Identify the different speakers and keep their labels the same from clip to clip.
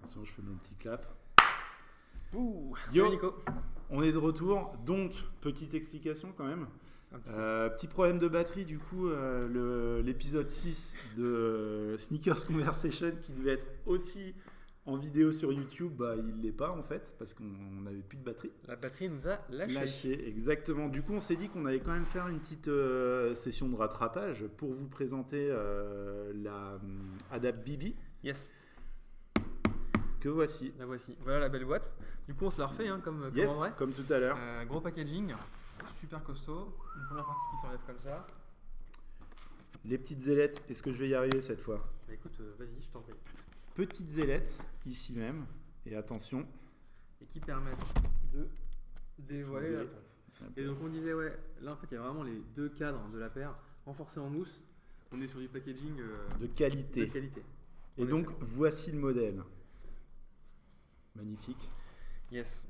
Speaker 1: Attention, je fais mon petit clap.
Speaker 2: Ouh,
Speaker 1: Yo,
Speaker 2: salut Nico.
Speaker 1: On est de retour. Donc, petite explication quand même. Petit problème de batterie, du coup, l'épisode 6 de Sneakers Conversation qui devait être aussi en vidéo sur YouTube, bah, il l'est pas en fait, parce qu'on n'avait plus de batterie.
Speaker 2: La batterie nous a lâché.
Speaker 1: Exactement. Du coup, on s'est dit qu'on allait quand même faire une petite session de rattrapage pour vous présenter la Adapt BB.
Speaker 2: Yes,
Speaker 1: Que voici.
Speaker 2: la voici. Voilà la belle boîte. Du coup, on se la refait comme
Speaker 1: Yes,
Speaker 2: en vrai.
Speaker 1: comme tout à l'heure.
Speaker 2: Gros packaging, super costaud. Une première partie qui s'enlève comme ça.
Speaker 1: Les petites ailettes, est-ce que je vais y arriver cette fois?
Speaker 2: Bah, écoute, vas-y, je t'en prie.
Speaker 1: Petites ailettes, ici même. Et attention.
Speaker 2: Et qui permettent de dévoiler la
Speaker 1: Soulever.
Speaker 2: pompe. Et donc on disait, ouais, là en fait il y a vraiment les deux cadres de la paire renforcés en mousse. On est sur du packaging
Speaker 1: De qualité.
Speaker 2: de qualité.
Speaker 1: Et
Speaker 2: En
Speaker 1: donc,
Speaker 2: effet.
Speaker 1: voici le modèle. Magnifique.
Speaker 2: Yes.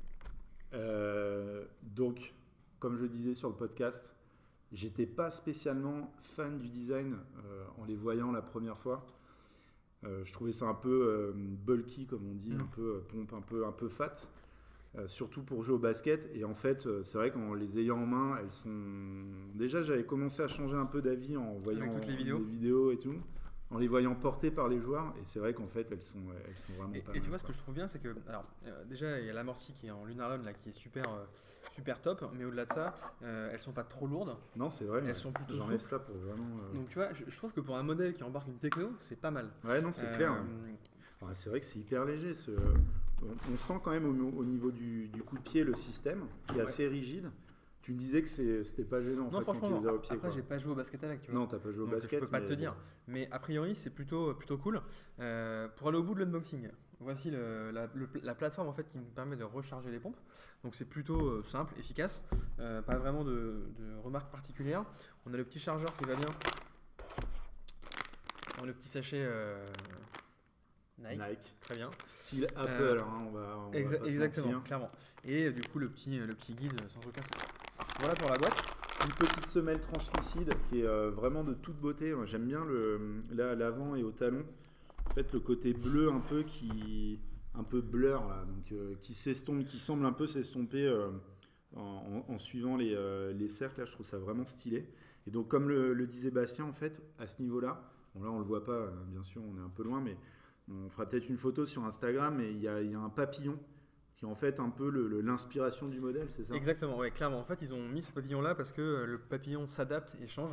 Speaker 1: Donc, comme je disais sur le podcast, j'étais pas spécialement fan du design en les voyant la première fois. Je trouvais ça un peu bulky, comme on dit, un peu pompe, un peu fat, surtout pour jouer au basket. Et en fait, c'est vrai qu'en les ayant en main, elles sont. Déjà, j'avais commencé à changer un peu d'avis en voyant
Speaker 2: toutes les vidéos.
Speaker 1: vidéos et tout, en les voyant portées par les joueurs. Et c'est vrai qu'en fait, elles sont vraiment
Speaker 2: Et
Speaker 1: pas
Speaker 2: tu
Speaker 1: mal,
Speaker 2: vois, ce
Speaker 1: quoi.
Speaker 2: que je trouve bien, c'est que, alors, déjà, il y a l'amorti qui est en Lunarlon, là, qui est super, super top, mais au-delà de ça, elles sont pas trop lourdes.
Speaker 1: Non, c'est vrai.
Speaker 2: Elles sont plutôt
Speaker 1: J'enlève
Speaker 2: souples.
Speaker 1: ça pour vraiment.
Speaker 2: Donc, tu vois, je trouve que pour un modèle qui embarque une techno, c'est pas mal.
Speaker 1: Ouais, non, c'est
Speaker 2: Euh,
Speaker 1: clair. Ouais, c'est vrai que c'est hyper léger. On sent quand même au niveau du coup de pied le système qui est
Speaker 2: Ouais.
Speaker 1: assez rigide. Tu me disais que c'était pas gênant en
Speaker 2: Non,
Speaker 1: fait,
Speaker 2: franchement,
Speaker 1: quand tu les as
Speaker 2: non.
Speaker 1: au pied.
Speaker 2: Après,
Speaker 1: Quoi.
Speaker 2: j'ai pas joué au basket avec, tu vois.
Speaker 1: Non, t'as pas joué au
Speaker 2: Donc,
Speaker 1: basket.
Speaker 2: je peux pas
Speaker 1: mais
Speaker 2: te dire.
Speaker 1: bon.
Speaker 2: Mais a priori, c'est plutôt cool. Pour aller au bout de l'unboxing, voici la plateforme en fait, qui nous permet de recharger les pompes. Donc c'est plutôt simple, efficace. Pas vraiment de remarques particulières. On a le petit chargeur qui va bien. Dans le petit sachet Nike.
Speaker 1: Nike.
Speaker 2: Très bien.
Speaker 1: Style Apple, hein, on va pas se
Speaker 2: Exactement,
Speaker 1: mentir.
Speaker 2: clairement. Et du coup, le petit guide sans aucun souci. Voilà pour la boîte.
Speaker 1: Une petite semelle translucide qui est vraiment de toute beauté. Moi, j'aime bien l'avant et au talon. En fait, le côté bleu un peu blur là, donc qui s'estompe, qui semble un peu s'estomper en suivant les cercles. Là, je trouve ça vraiment stylé. Et donc, comme le disait Bastien, en fait, à ce niveau-là, bon là, on le voit pas, bien sûr, on est un peu loin, mais on fera peut-être une photo sur Instagram. Et il y a un papillon qui est en fait un peu l'inspiration du modèle, c'est ça?
Speaker 2: Exactement, ouais, clairement. En fait, ils ont mis ce papillon-là parce que le papillon s'adapte et change,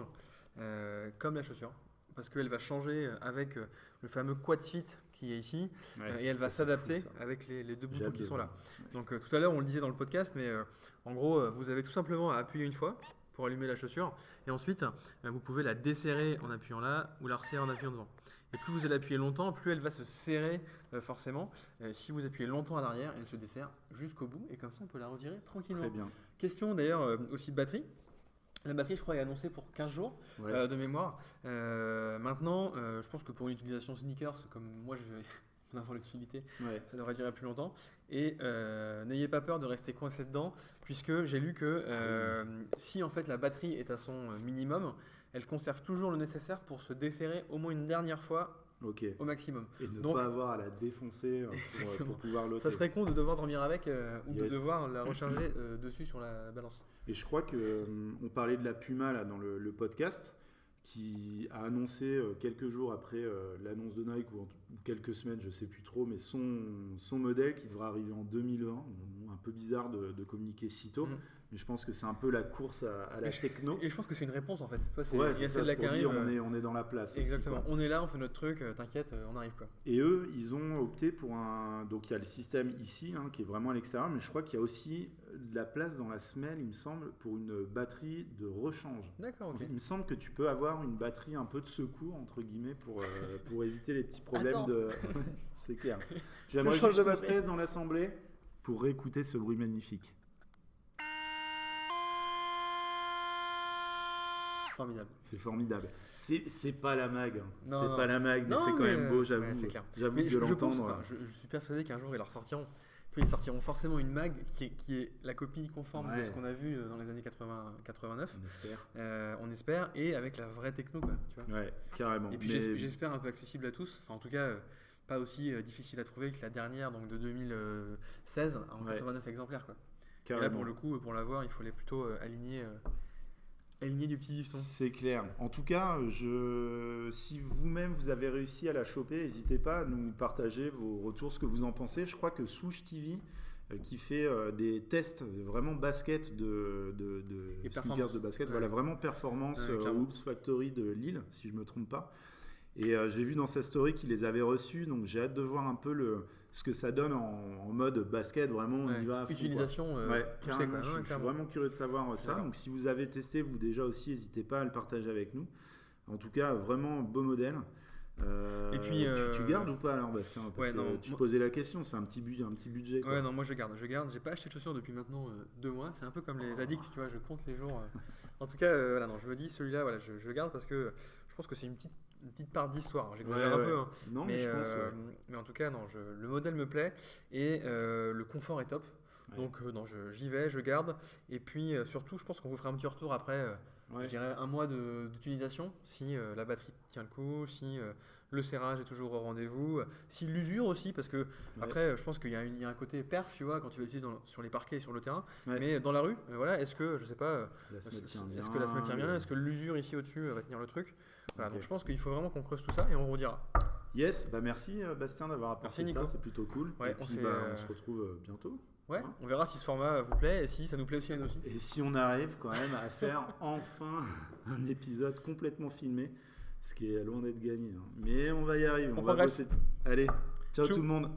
Speaker 2: comme la chaussure. Parce qu'elle va changer avec le fameux quad fit qui est ici,
Speaker 1: Ouais,
Speaker 2: et elle va
Speaker 1: ça, c'est
Speaker 2: s'adapter
Speaker 1: fou, ça.
Speaker 2: avec les deux
Speaker 1: J'ai
Speaker 2: boutons
Speaker 1: hâte
Speaker 2: qui
Speaker 1: de
Speaker 2: sont là.
Speaker 1: voir. Ouais.
Speaker 2: Donc tout à l'heure, on le disait dans le podcast, mais en gros, vous avez tout simplement à appuyer une fois pour allumer la chaussure, et ensuite, vous pouvez la desserrer en appuyant là, ou la resserrer en appuyant devant. Et plus vous allez appuyer longtemps, plus elle va se serrer forcément. Si vous appuyez longtemps à l'arrière, elle se desserre jusqu'au bout, et comme ça, on peut la retirer tranquillement.
Speaker 1: Très bien.
Speaker 2: Question d'ailleurs aussi de batterie. La batterie, je crois, est annoncée pour 15 jours
Speaker 1: Ouais.
Speaker 2: de mémoire. Maintenant, je pense que pour une utilisation sneakers, comme moi je vais en avoir l'utilité,
Speaker 1: Ouais.
Speaker 2: ça devrait durer plus longtemps. Et n'ayez pas peur de rester coincé dedans, puisque j'ai lu que si en fait la batterie est à son minimum, elle conserve toujours le nécessaire pour se desserrer au moins une dernière fois
Speaker 1: Ok.
Speaker 2: au maximum.
Speaker 1: Et ne
Speaker 2: Donc-
Speaker 1: pas avoir à la défoncer pour pouvoir l'ôter.
Speaker 2: Ça serait con de devoir dormir avec ou de
Speaker 1: Yes.
Speaker 2: devoir la recharger dessus sur la balance.
Speaker 1: Et je crois que on parlait de la Puma là dans le podcast, qui a annoncé quelques jours après l'annonce de Nike ou quelques semaines, je sais plus trop, mais son modèle qui devra arriver en 2020. Un peu bizarre de communiquer si tôt,
Speaker 2: Mhm.
Speaker 1: mais je pense que c'est un peu la course à la techno.
Speaker 2: Et je pense que c'est une réponse en fait. Toi, c'est
Speaker 1: Ouais,
Speaker 2: il y a
Speaker 1: c'est
Speaker 2: celle
Speaker 1: ça,
Speaker 2: là
Speaker 1: c'est
Speaker 2: qui
Speaker 1: pour dire,
Speaker 2: arrive.
Speaker 1: on est dans la place. aussi,
Speaker 2: Exactement.
Speaker 1: quoi.
Speaker 2: On est là, on fait notre truc, t'inquiète, on arrive quoi.
Speaker 1: Et eux, ils ont opté pour un. Donc il y a le système ici, hein, qui est vraiment à l'extérieur, mais je crois qu'il y a aussi de la place dans la semelle, il me semble, pour une batterie de rechange.
Speaker 2: D'accord, ok.
Speaker 1: Il me semble que tu peux avoir une batterie un peu de secours, entre guillemets, pour éviter les petits problèmes
Speaker 2: Attends.
Speaker 1: de. C'est clair. J'aimerais
Speaker 2: change
Speaker 1: juste
Speaker 2: de
Speaker 1: qu'on se
Speaker 2: batterie.
Speaker 1: taise dans l'assemblée pour réécouter ce bruit magnifique.
Speaker 2: Formidable.
Speaker 1: C'est formidable. C'est pas la mag. Hein.
Speaker 2: Non,
Speaker 1: C'est
Speaker 2: non.
Speaker 1: pas la mag, mais
Speaker 2: Non,
Speaker 1: c'est quand
Speaker 2: mais,
Speaker 1: même beau, j'avoue.
Speaker 2: ouais, c'est clair.
Speaker 1: J'avoue
Speaker 2: Mais
Speaker 1: de
Speaker 2: je pense,
Speaker 1: l'entendre.
Speaker 2: enfin, je suis persuadé qu'un jour ils leur sortiront. Ils sortiront forcément une mag qui est la copie conforme de
Speaker 1: Ouais.
Speaker 2: ce qu'on a vu dans les années 89.
Speaker 1: On espère.
Speaker 2: On espère, et avec la vraie techno, quoi, tu vois.
Speaker 1: Ouais, carrément.
Speaker 2: Et puis
Speaker 1: Mais-
Speaker 2: j'espère un peu accessible à tous. Enfin, en tout cas, pas aussi difficile à trouver que la dernière, donc de 2016, en 89 exemplaires, quoi. Et là, pour le coup, pour l'avoir, il faut les plutôt aligner du petit bifton.
Speaker 1: C'est clair. En tout cas, si vous-même vous avez réussi à la choper, n'hésitez pas à nous partager vos retours, ce que vous en pensez. Je crois que Souche TV, qui fait des tests vraiment basket de sneakers de basket, voilà, vraiment performance Hoops Factory de Lille, si je ne me trompe pas. Et j'ai vu dans sa story qu'il les avait reçus, donc j'ai hâte de voir un peu ce que ça donne en mode basket, vraiment on y va à fond,
Speaker 2: utilisation poussée,
Speaker 1: carrément, je suis vraiment curieux de savoir ça. Donc si vous avez testé, vous déjà aussi, n'hésitez pas à le partager avec nous. En tout cas, vraiment beau modèle. Et puis, tu gardes ou pas alors, Bastien? Parce que tu te posais la question, c'est un petit budget, quoi.
Speaker 2: Ouais, non, moi je garde. J'ai pas acheté de chaussures depuis maintenant 2 mois. C'est un peu comme les addicts, tu vois, je compte les jours. En tout cas, voilà, non, je me dis celui-là, voilà, je garde parce que je pense que c'est une petite part d'histoire. J'exagère un peu, hein.
Speaker 1: Non, mais je pense.
Speaker 2: Mais en tout cas, non, le modèle me plaît et le confort est top. Donc, non, j'y vais, je garde. Et puis, surtout, je pense qu'on vous fera un petit retour après. Je dirais 1 mois d'utilisation, si la batterie tient le coup, si le serrage est toujours au rendez-vous, si l'usure aussi, parce que après, je pense qu'il y a un côté perf, tu vois, quand tu l'utilises sur les parquets et sur le terrain, mais dans la rue, voilà, est-ce que, je sais pas, est-ce que la semelle tient bien, est-ce que l'usure ici au-dessus va tenir le truc, voilà, donc je pense qu'il faut vraiment qu'on creuse tout ça et on vous dira.
Speaker 1: Yes, bah merci Bastien d'avoir apporté ça, c'est plutôt cool.
Speaker 2: Ouais,
Speaker 1: et puis on se retrouve bientôt.
Speaker 2: Ouais, on verra si ce format vous plaît et si ça nous plaît aussi à nous aussi.
Speaker 1: Et si on arrive quand même à faire enfin un épisode complètement filmé, ce qui est loin d'être gagné, hein. Mais on va y arriver, on va
Speaker 2: progresse.
Speaker 1: bosser. Allez, ciao tout le monde.